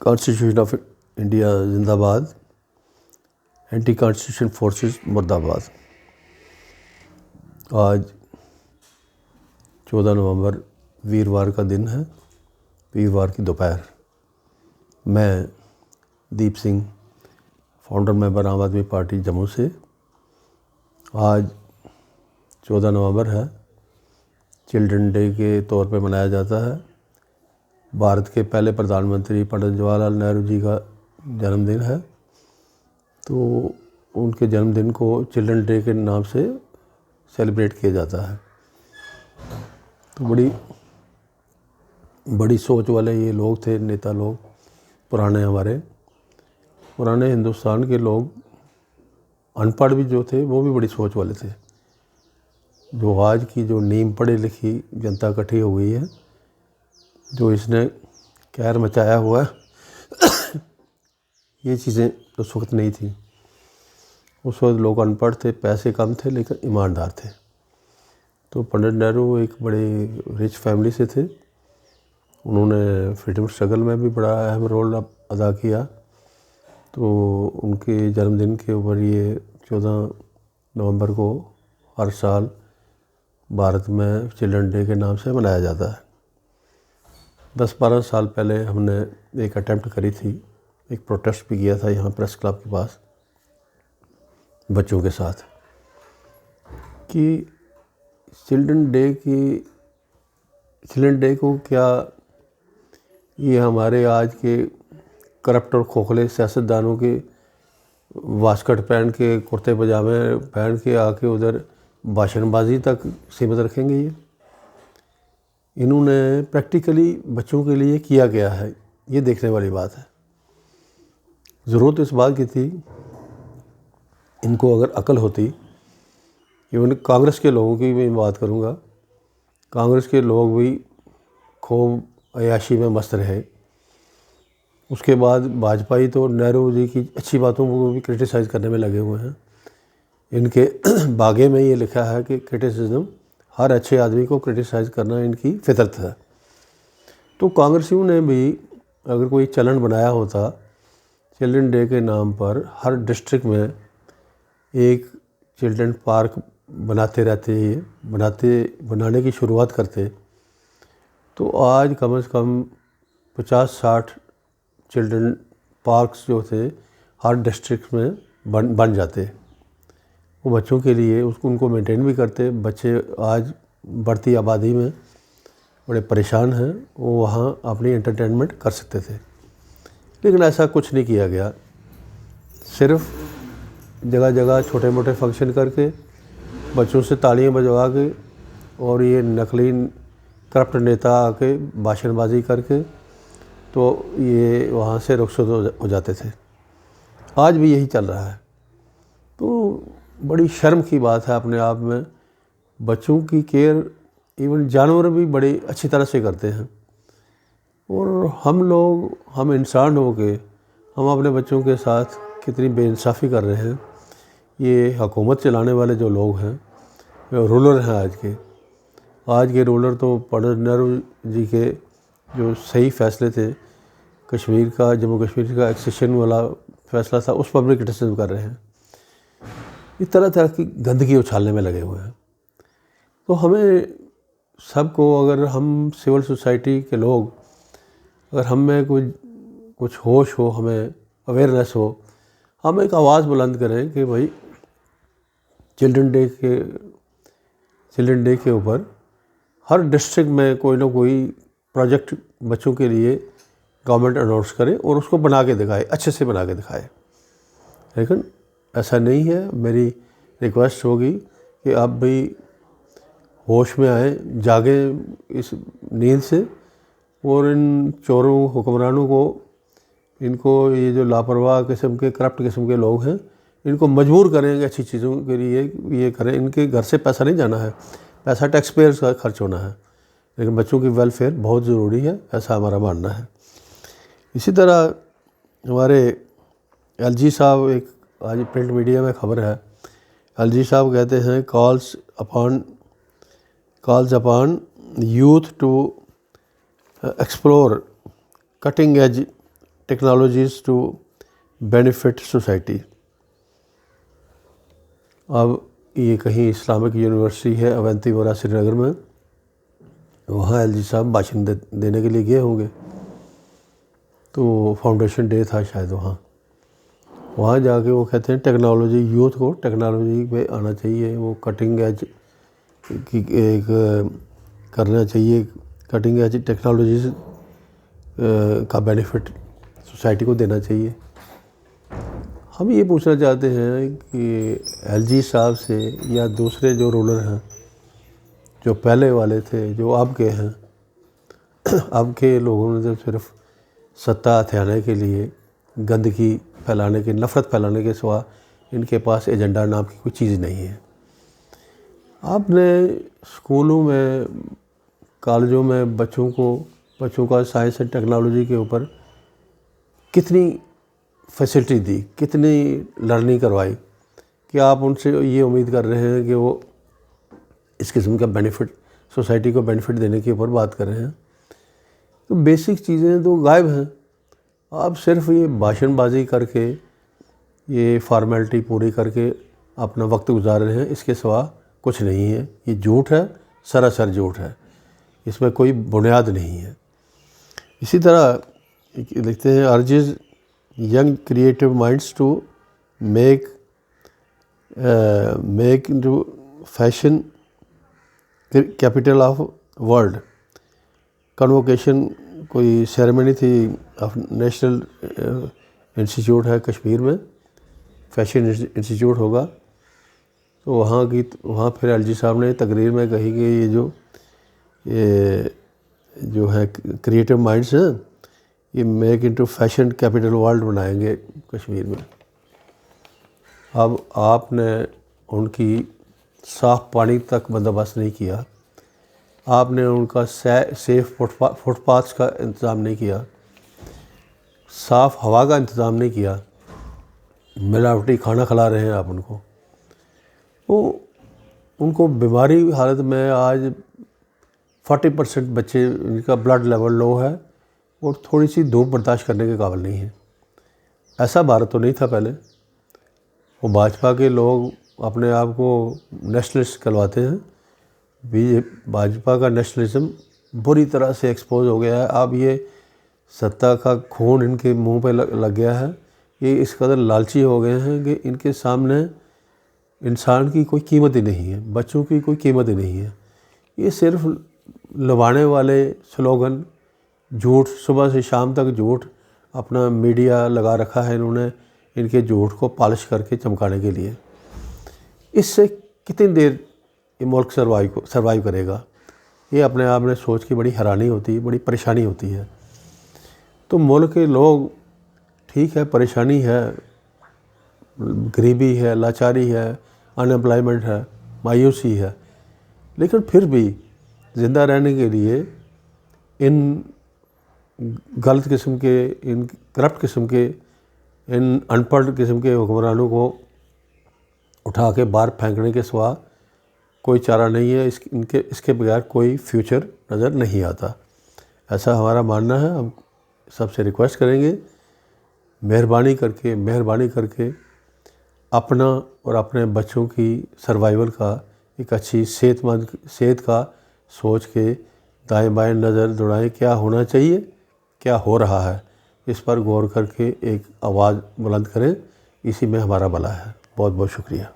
Constitution of India जिंदाबाद, anti constitution forces मुर्दाबाद। आज 14 नवंबर वीरवार का दिन है, वीरवार की दोपहर। मैं दीप सिंह, फाउंडर मेंबर आम आदमी पार्टी जम्मू से। आज 14 नवंबर है, चिल्ड्रन डे के तौर पे मनाया जाता है। भारत के पहले प्रधानमंत्री पंडित जवाहरलाल नेहरू जी का जन्मदिन है, तो उनके जन्मदिन को चिल्ड्रन डे के नाम से सेलिब्रेट किया जाता है। तो बड़ी सोच वाले ये लोग थे, नेता लोग पुराने हिंदुस्तान के लोग। अनपढ़ भी जो थे वो भी बड़ी सोच वाले थे। जो आज की जो नीम पढ़ी लिखी जनता इकट्ठी हो गई है, जो इसने कहर मचाया हुआ है, ये चीज़ें उस वक्त नहीं थी। उस वक्त लोग अनपढ़ थे, पैसे कम थे, लेकिन ईमानदार थे। तो पंडित नेहरू एक बड़े रिच फैमिली से थे। उन्होंने फ्रीडम स्ट्रगल में भी बड़ा अहम रोल अदा किया। तो उनके जन्मदिन के ऊपर ये 14 नवंबर को हर साल भारत में चिल्ड्रन डे के नाम से मनाया जाता है। 10-12 साल पहले हमने एक अटेम्प्ट करी थी, एक प्रोटेस्ट भी किया था यहाँ प्रेस क्लब के पास बच्चों के साथ, कि चिल्ड्रन डे को क्या ये हमारे आज के करप्ट और खोखले सियासतदानों के वास्कट पहन के, कुर्ते पजामे पहन के आके उधर भाषणबाजी तक सीमित रखेंगे? इन्होंने प्रैक्टिकली बच्चों के लिए किया गया है, ये देखने वाली बात है। ज़रूरत इस बात की थी, इनको अगर अकल होती, इवन कांग्रेस के लोगों की मैं बात करूँगा, कांग्रेस के लोग भी खूब अयाशी में मस्त रहे। उसके बाद भाजपा तो नेहरू जी की अच्छी बातों को भी क्रिटिसाइज़ करने में लगे हुए हैं। इनके बागे में ये लिखा है कि क्रिटिसिज्म, हर अच्छे आदमी को क्रिटिसाइज़ करना इनकी फितरत है। तो कांग्रेसियों ने भी अगर कोई चलन बनाया होता, चिल्ड्रन डे के नाम पर हर डिस्ट्रिक्ट में एक चिल्ड्रन पार्क बनाते रहते, बनाने की शुरुआत करते, तो आज कम से कम 50-60 चिल्ड्रन पार्क्स जो थे हर डिस्ट्रिक्ट में बन जाते। वो बच्चों के लिए उनको मेंटेन भी करते। बच्चे आज बढ़ती आबादी में बड़े परेशान हैं, वो वहाँ अपनी एंटरटेनमेंट कर सकते थे, लेकिन ऐसा कुछ नहीं किया गया। सिर्फ जगह जगह छोटे मोटे फंक्शन करके, बच्चों से तालियां बजवा के, और ये नकली करप्ट नेता आके भाषणबाजी करके, तो ये वहाँ से रुखसत हो जाते थे। आज भी यही चल रहा है। तो बड़ी शर्म की बात है अपने आप में। बच्चों की केयर इवन जानवर भी बड़ी अच्छी तरह से करते हैं, और हम इंसान हो के हम अपने बच्चों के साथ कितनी बेइंसाफ़ी कर रहे हैं। ये हुकूमत चलाने वाले जो लोग हैं, रूलर हैं आज के रूलर, तो पंडित नेहरू जी के जो सही फैसले थे, जम्मू कश्मीर का एक्सेशन वाला फैसला था, उस पर भी क्रिटिसिज्म कर रहे हैं। इस तरह की गंदगी उछालने में लगे हुए हैं। तो हमें सबको, अगर हम सिविल सोसाइटी के लोग, अगर हम में कुछ होश हो, हमें अवेयरनेस हो, हम एक आवाज़ बुलंद करें कि भाई चिल्ड्रन डे के ऊपर हर डिस्ट्रिक्ट में कोई ना कोई प्रोजेक्ट बच्चों के लिए गवर्नमेंट अनाउंस करे और उसको बना के दिखाए, अच्छे से बना के दिखाए। लेकिन ऐसा नहीं है। मेरी रिक्वेस्ट होगी कि आप भी होश में आए, जागें इस नींद से, और इन चोरों हुक्मरानों को, इनको ये जो लापरवाह किस्म के, करप्ट किस्म के लोग हैं, इनको मजबूर करें कि अच्छी चीज़ों के लिए ये करें। इनके घर से पैसा नहीं जाना है, पैसा टैक्स पेयर्स का खर्च होना है, लेकिन बच्चों की वेलफेयर बहुत ज़रूरी है, ऐसा हमारा मानना है। इसी तरह हमारे एलजी साहब, एक आज प्रिंट मीडिया में खबर है, एलजी साहब कहते हैं calls upon youth to explore cutting edge technologies to benefit society. अब ये कहीं इस्लामिक यूनिवर्सिटी है अवंतीपोरा श्रीनगर में, वहाँ एलजी साहब भाषण देने के लिए गए होंगे, तो फाउंडेशन डे था शायद वहाँ जाके वो कहते हैं टेक्नोलॉजी, यूथ को टेक्नोलॉजी पे आना चाहिए, वो कटिंग एज की एक करना चाहिए, कटिंग एज टेक्नोलॉजीज का बेनिफिट सोसाइटी को देना चाहिए। हम ये पूछना चाहते हैं कि एलजी साहब से या दूसरे जो रूलर हैं, जो पहले वाले थे, जो अब के हैं, अब के लोगों ने तो सिर्फ सत्ता हथियाने के लिए, गंदगी फैलाने के, नफ़रत फैलाने के सिवा इनके पास एजेंडा नाम की कोई चीज़ नहीं है। आपने स्कूलों में, कॉलेजों में बच्चों का साइंस एंड टेक्नोलॉजी के ऊपर कितनी फैसिलिटी दी, कितनी लर्निंग करवाई कि आप उनसे ये उम्मीद कर रहे हैं कि वो इस किस्म का बेनिफिट, सोसाइटी को बेनिफिट देने के ऊपर बात कर रहे हैं। तो बेसिक चीज़ें तो गायब हैं। आप सिर्फ ये भाषणबाजी करके, ये फॉर्मेलिटी पूरी करके अपना वक्त गुजार रहे हैं, इसके सिवा कुछ नहीं है। ये झूठ है, सरासर झूठ है, इसमें कोई बुनियाद नहीं है। इसी तरह लिखते हैं, urges young creative minds to make into fashion capital of world. Convocation कोई सेरेमनी थी नेशनल इंस्टीट्यूट है कश्मीर में, फैशन इंस्टीट्यूट होगा, तो वहाँ फिर एलजी साहब ने तकरीर में कही कि ये जो है क्रिएटिव माइंड्स हैं, ये make into fashion capital world बनाएंगे कश्मीर में। अब आपने उनकी साफ़ पानी तक बंदोबस्त नहीं किया, आपने उनका सेफ फुटपाथ्स का इंतज़ाम नहीं किया, साफ़ हवा का इंतज़ाम नहीं किया, मिलावटी खाना खिला रहे हैं आप उनको। वो उनको बीमारी हालत में आज 40% बच्चे, इनका ब्लड लेवल लो है और थोड़ी सी धूप बर्दाश्त करने के काबिल नहीं है। ऐसा भारत तो नहीं था पहले। वो भाजपा के लोग अपने आप को नेशनलिस्ट कहलवाते हैं, भाजपा का नेशनलिज्म बुरी तरह से एक्सपोज हो गया है। अब ये सत्ता का खून इनके मुंह पे लग गया है। ये इस कदर लालची हो गए हैं कि इनके सामने इंसान की कोई कीमत ही नहीं है, बच्चों की कोई कीमत ही नहीं है। ये सिर्फ लुभाने वाले स्लोगन, झूठ, सुबह से शाम तक झूठ, अपना मीडिया लगा रखा है इन्होंने इनके झूठ को पॉलिश करके चमकाने के लिए। इससे कितनी देर ये मुल्क सर्वाइव करेगा, ये अपने आप में सोच के बड़ी हैरानी होती है, बड़ी परेशानी होती है। तो मुल्क के लोग, ठीक है, परेशानी है, गरीबी है, लाचारी है, अनएम्प्लॉयमेंट है, मायूसी है, लेकिन फिर भी ज़िंदा रहने के लिए इन गलत किस्म के, इन करप्ट किस्म के, इन अनपढ़ किस्म के हुक्मरानों को उठा के बाहर फेंकने के सिवा कोई चारा नहीं है। इसके बगैर कोई फ्यूचर नज़र नहीं आता, ऐसा हमारा मानना है। हम सबसे रिक्वेस्ट करेंगे, मेहरबानी करके अपना और अपने बच्चों की सर्वाइवल का एक अच्छी सेहत का सोच के दाएं बाएं नज़र दौड़ाएं, क्या होना चाहिए, क्या हो रहा है, इस पर गौर करके एक आवाज़ बुलंद करें। इसी में हमारा भला है। बहुत बहुत शुक्रिया।